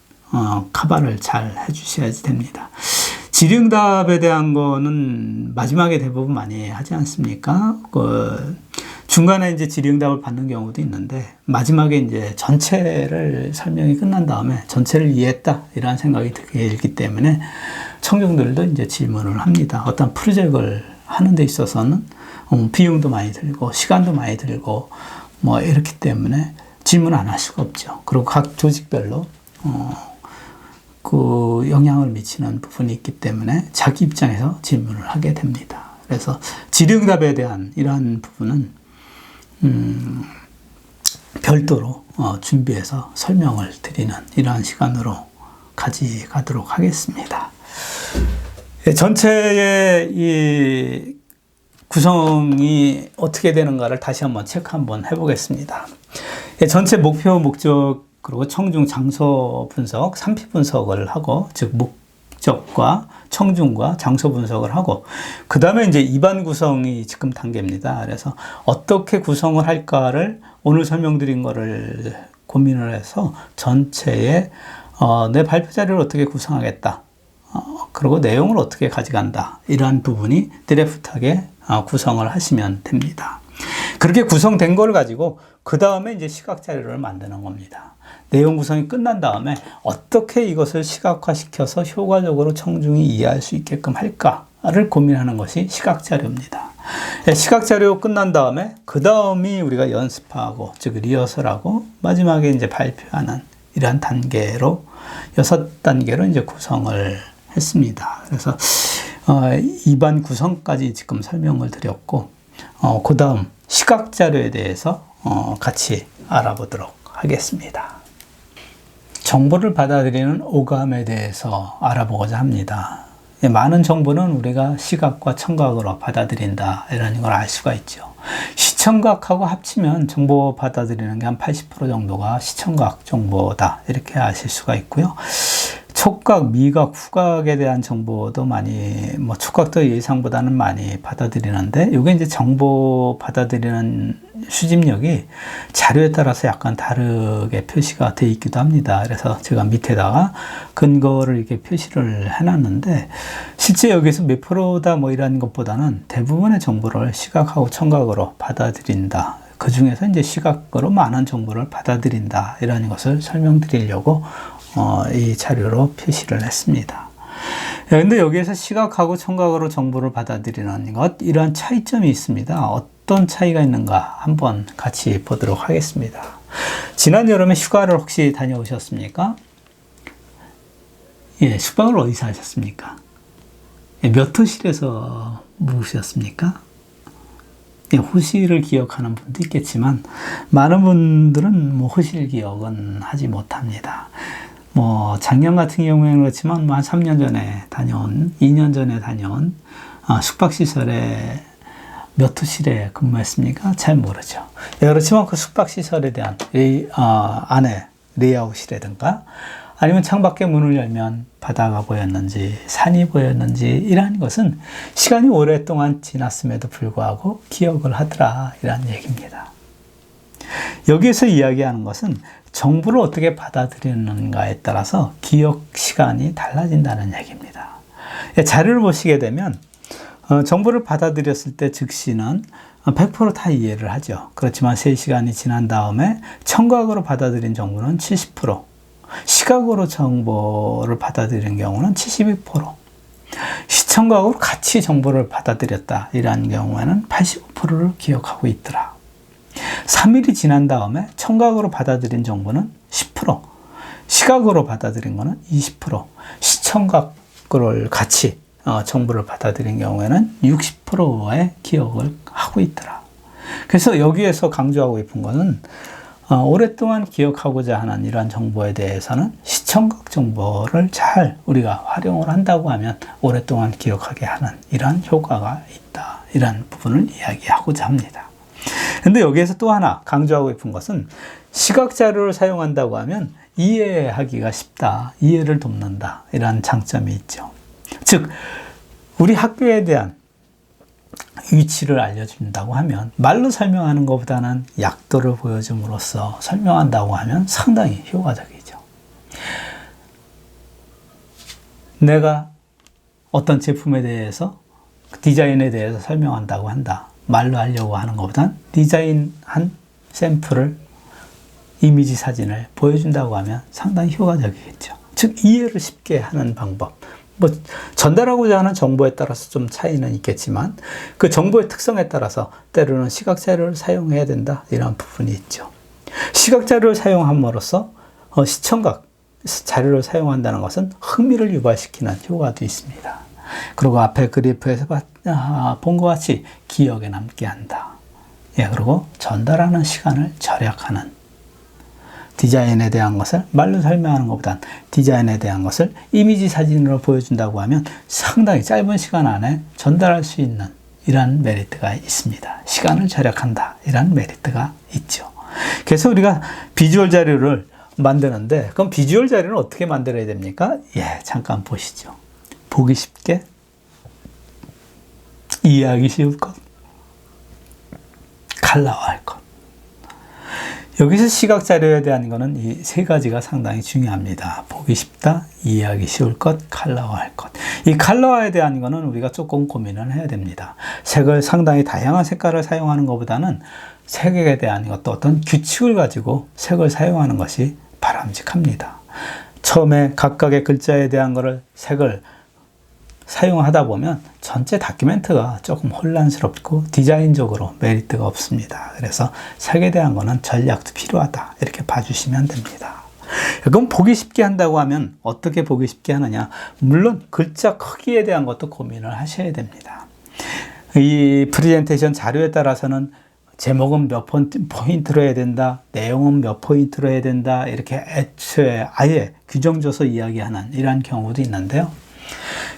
커버를 잘 해주셔야 됩니다. 질의응답에 대한 거는 마지막에 대부분 많이 하지 않습니까? 중간에 이제 질의응답을 받는 경우도 있는데 마지막에 이제 전체를 설명이 끝난 다음에 전체를 이해했다 이런 생각이 들기 때문에 청중들도 이제 질문을 합니다. 어떤 프로젝트를 하는 데 있어서는 비용도 많이 들고 시간도 많이 들고 뭐 이렇기 때문에 질문 안 할 수가 없죠. 그리고 각 조직별로 그 영향을 미치는 부분이 있기 때문에 자기 입장에서 질문을 하게 됩니다. 그래서 질의응답에 대한 이러한 부분은 별도로 준비해서 설명을 드리는 이러한 시간으로 가져가도록 하겠습니다. 전체의 이 구성이 어떻게 되는가를 다시 한번 체크 한번 해보겠습니다. 전체 목표, 목적, 그리고 청중, 장소 분석, 3P 분석을 하고, 즉 목적과 청중과 장소 분석을 하고, 그 다음에 이제 입안 구성이 지금 단계입니다. 그래서 어떻게 구성을 할까를 오늘 설명드린 거를 고민을 해서 전체에 내 발표 자료를 어떻게 구성하겠다. 그리고 내용을 어떻게 가져간다. 이러한 부분이 드래프트하게 구성을 하시면 됩니다. 그렇게 구성된 걸 가지고 그 다음에 이제 시각 자료를 만드는 겁니다. 내용 구성이 끝난 다음에 어떻게 이것을 시각화시켜서 효과적으로 청중이 이해할 수 있게끔 할까를 고민하는 것이 시각 자료입니다. 시각 자료 끝난 다음에 그 다음이 우리가 연습하고, 즉 리허설하고 마지막에 이제 발표하는 이러한 단계로 6단계로 이제 구성을 했습니다. 그래서 입안 구성까지 지금 설명을 드렸고, 그 다음 시각 자료에 대해서 같이 알아보도록 하겠습니다. 정보를 받아들이는 오감에 대해서 알아보고자 합니다. 많은 정보는 우리가 시각과 청각으로 받아들인다, 이런 걸 알 수가 있죠. 시청각하고 합치면 정보 받아들이는 게 한 80% 정도가 시청각 정보다, 이렇게 아실 수가 있고요. 촉각, 미각, 후각에 대한 정보도 많이, 촉각도 예상보다는 많이 받아들이는데, 이게 이제 정보 받아들이는 수집력이 자료에 따라서 약간 다르게 표시가 되어 있기도 합니다. 그래서 제가 밑에다가 근거를 이렇게 표시를 해놨는데, 실제 여기서 몇 프로다 이런 것보다는 대부분의 정보를 시각하고 청각으로 받아들인다. 그 중에서 이제 시각으로 많은 정보를 받아들인다. 이런 것을 설명드리려고 이 자료로 표시를 했습니다. 그런데 여기에서 시각하고 청각으로 정보를 받아들이는 것, 이러한 차이점이 있습니다. 어떤 차이가 있는가 한번 같이 보도록 하겠습니다. 지난 여름에 휴가를 혹시 다녀오셨습니까? 예, 숙박을 어디서 하셨습니까? 예, 몇 호실에서 묵으셨습니까? 예, 호실을 기억하는 분도 있겠지만 많은 분들은 호실 기억은 하지 못합니다. 작년 같은 경우에는 그렇지만 한 3년 전에 다녀온, 2년 전에 다녀온 숙박시설에 몇 호실에 근무했습니까? 잘 모르죠. 예, 그렇지만 그 숙박시설에 대한 안에 레이아웃이라든가, 아니면 창밖에 문을 열면 바다가 보였는지 산이 보였는지, 이러한 것은 시간이 오랫동안 지났음에도 불구하고 기억을 하더라, 이런 얘기입니다. 여기에서 이야기하는 것은 정보를 어떻게 받아들이는가에 따라서 기억 시간이 달라진다는 얘기입니다. 자료를 보시게 되면 정보를 받아들였을 때 즉시는 100% 다 이해를 하죠. 그렇지만 3시간이 지난 다음에 청각으로 받아들인 정보는 70%, 시각으로 정보를 받아들이는 경우는 72%, 시청각으로 같이 정보를 받아들였다, 이러한 경우에는 85%를 기억하고 있더라. 3일이 지난 다음에 청각으로 받아들인 정보는 10%, 시각으로 받아들인 거는 20%, 시청각을 같이 정보를 받아들인 경우에는 60%의 기억을 하고 있더라. 그래서 여기에서 강조하고 싶은 것은 오랫동안 기억하고자 하는 이러한 정보에 대해서는 시청각 정보를 잘 우리가 활용을 한다고 하면 오랫동안 기억하게 하는 이러한 효과가 있다, 이러한 부분을 이야기하고자 합니다. 그런데 여기에서 또 하나 강조하고 싶은 것은 시각 자료를 사용한다고 하면 이해하기가 쉽다, 이해를 돕는다, 이러한 장점이 있죠. 즉 우리 학교에 대한 위치를 알려준다고 하면 말로 설명하는 것보다는 약도를 보여줌으로써 설명한다고 하면 상당히 효과적이죠. 내가 어떤 제품에 대해서, 디자인에 대해서 설명한다고 한다. 말로 하려고 하는 것보단 디자인한 샘플을, 이미지 사진을 보여준다고 하면 상당히 효과적이겠죠. 즉 이해를 쉽게 하는 방법, 전달하고자 하는 정보에 따라서 좀 차이는 있겠지만 그 정보의 특성에 따라서 때로는 시각 자료를 사용해야 된다, 이런 부분이 있죠. 시각 자료를 사용함으로써 시청각 자료를 사용한다는 것은 흥미를 유발시키는 효과도 있습니다. 그리고 앞에 그래프에서 본 것 같이 기억에 남게 한다. 예, 그리고 전달하는 시간을 절약하는, 디자인에 대한 것을 말로 설명하는 것보단 디자인에 대한 것을 이미지 사진으로 보여준다고 하면 상당히 짧은 시간 안에 전달할 수 있는 이러한 메리트가 있습니다. 시간을 절약한다. 이런 메리트가 있죠. 그래서 우리가 비주얼 자료를 만드는데 그럼 비주얼 자료는 어떻게 만들어야 됩니까? 잠깐 보시죠. 보기 쉽게, 이해하기 쉬울 것, 컬러화할 것. 여기서 시각 자료에 대한 거는 이 세 가지가 상당히 중요합니다. 보기 쉽다, 이해하기 쉬울 것, 컬러화할 것. 이 컬러화에 대한 거는 우리가 조금 고민을 해야 됩니다. 색을 상당히 다양한 색깔을 사용하는 것보다는 색에 대한 것도 어떤 규칙을 가지고 색을 사용하는 것이 바람직합니다. 처음에 각각의 글자에 대한 거를 색을 사용하다 보면 전체 다큐멘트가 조금 혼란스럽고 디자인적으로 메리트가 없습니다. 그래서 색에 대한 거는 전략도 필요하다. 이렇게 봐주시면 됩니다. 그럼 보기 쉽게 한다고 하면 어떻게 보기 쉽게 하느냐? 물론 글자 크기에 대한 것도 고민을 하셔야 됩니다. 이 프레젠테이션 자료에 따라서는 제목은 몇 포인트로 해야 된다, 내용은 몇 포인트로 해야 된다, 이렇게 애초에 아예 규정줘서 이야기하는 이러한 경우도 있는데요.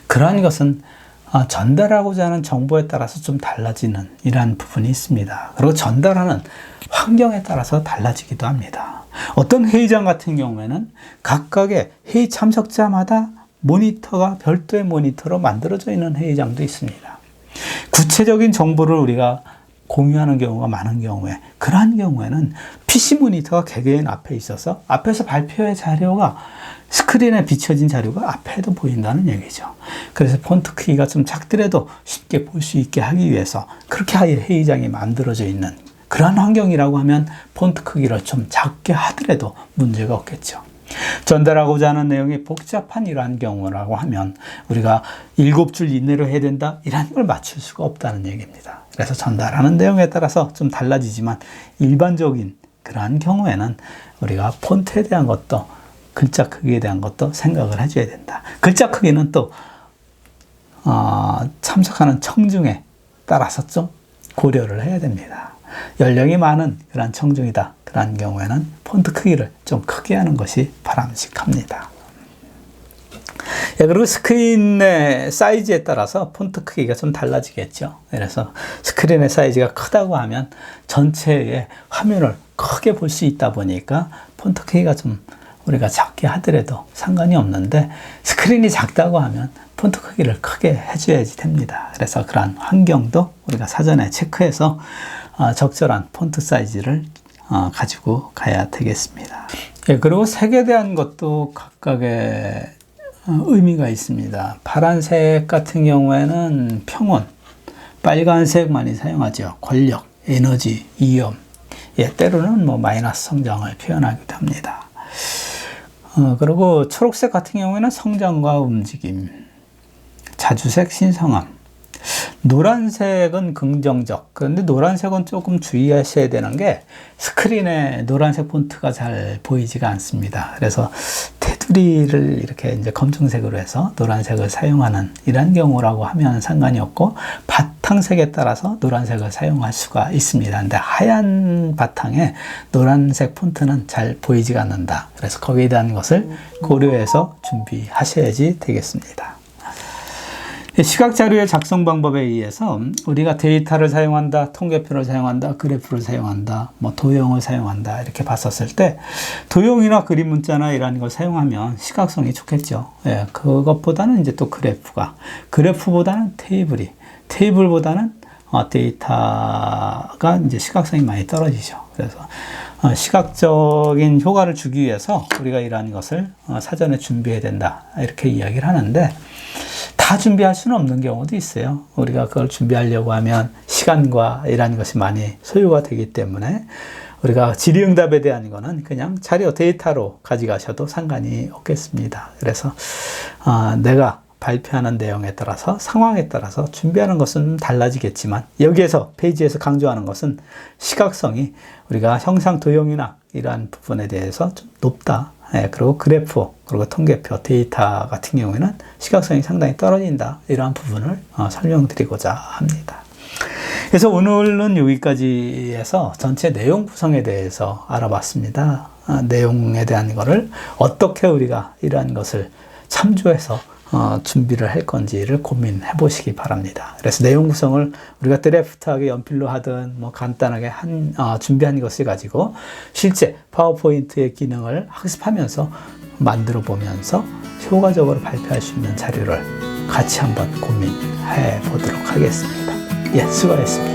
그러한 것은 전달하고자 하는 정보에 따라서 좀 달라지는 이러한 부분이 있습니다. 그리고 전달하는 환경에 따라서 달라지기도 합니다. 어떤 회의장 같은 경우에는 각각의 회의 참석자마다 모니터가 별도의 모니터로 만들어져 있는 회의장도 있습니다. 구체적인 정보를 우리가 공유하는 경우가 많은 경우에 그러한 경우에는 PC 모니터가 개개인 앞에 있어서 앞에서 발표의 자료가 스크린에 비춰진 자료가 앞에도 보인다는 얘기죠. 그래서 폰트 크기가 좀 작더라도 쉽게 볼 수 있게 하기 위해서 그렇게 아예 회의장이 만들어져 있는 그러한 환경이라고 하면 폰트 크기를 좀 작게 하더라도 문제가 없겠죠. 전달하고자 하는 내용이 복잡한 이러한 경우라고 하면 우리가 7줄 이내로 해야 된다 이런 걸 맞출 수가 없다는 얘기입니다. 그래서 전달하는 내용에 따라서 좀 달라지지만 일반적인 그러한 경우에는 우리가 폰트에 대한 것도 글자 크기에 대한 것도 생각을 해줘야 된다. 글자 크기는 또 참석하는 청중에 따라서 좀 고려를 해야 됩니다. 연령이 많은 그런 청중이다. 그런 경우에는 폰트 크기를 좀 크게 하는 것이 바람직합니다. 그리고 스크린의 사이즈에 따라서 폰트 크기가 좀 달라지겠죠. 그래서 스크린의 사이즈가 크다고 하면 전체의 화면을 크게 볼 수 있다 보니까 폰트 크기가 좀 우리가 작게 하더라도 상관이 없는데 스크린이 작다고 하면 폰트 크기를 크게 해줘야지 됩니다. 그래서 그러한 환경도 우리가 사전에 체크해서 적절한 폰트 사이즈를 가지고 가야 되겠습니다. 그리고 색에 대한 것도 각각의 의미가 있습니다. 파란색 같은 경우에는 평온, 빨간색 많이 사용하죠. 권력, 에너지, 위험, 때로는 마이너스 성장을 표현하기도 합니다. 그리고 초록색 같은 경우에는 성장과 움직임, 자주색, 신성함, 노란색은 긍정적. 그런데 노란색은 조금 주의하셔야 되는 게 스크린에 노란색 폰트가 잘 보이지가 않습니다. 그래서 테두리를 이렇게 이제 검정색으로 해서 노란색을 사용하는 이런 경우라고 하면 상관이 없고 바탕색에 따라서 노란색을 사용할 수가 있습니다. 근데 하얀 바탕에 노란색 폰트는 잘 보이지가 않는다. 그래서 거기에 대한 것을 고려해서 준비하셔야지 되겠습니다. 시각 자료의 작성 방법에 의해서 우리가 데이터를 사용한다, 통계표를 사용한다, 그래프를 사용한다, 도형을 사용한다 이렇게 봤었을 때 도형이나 그림 문자나 이런 걸 사용하면 시각성이 좋겠죠. 그것보다는 이제 또 그래프보다는 테이블보다는 데이터가 이제 시각성이 많이 떨어지죠. 그래서 시각적인 효과를 주기 위해서 우리가 이러한 것을 사전에 준비해야 된다 이렇게 이야기를 하는데 다 준비할 수는 없는 경우도 있어요. 우리가 그걸 준비하려고 하면 시간과 이런 것이 많이 소요가 되기 때문에 우리가 질의응답에 대한 거는 그냥 자료 데이터로 가져가셔도 상관이 없겠습니다. 그래서 내가 발표하는 내용에 따라서 상황에 따라서 준비하는 것은 달라지겠지만 여기에서 페이지에서 강조하는 것은 시각성이 우리가 형상 도형이나 이러한 부분에 대해서 좀 높다. 그리고 그래프, 그리고 통계표, 데이터 같은 경우에는 시각성이 상당히 떨어진다. 이러한 부분을 설명드리고자 합니다. 그래서 오늘은 여기까지 해서 전체 내용 구성에 대해서 알아봤습니다. 내용에 대한 거를 어떻게 우리가 이러한 것을 참조해서 준비를 할 건지를 고민해 보시기 바랍니다. 그래서 내용 구성을 우리가 드래프트하게 연필로 하든 뭐 간단하게 준비한 것을 가지고 실제 파워포인트의 기능을 학습하면서 만들어 보면서 효과적으로 발표할 수 있는 자료를 같이 한번 고민해 보도록 하겠습니다. 예, 수고하셨습니다.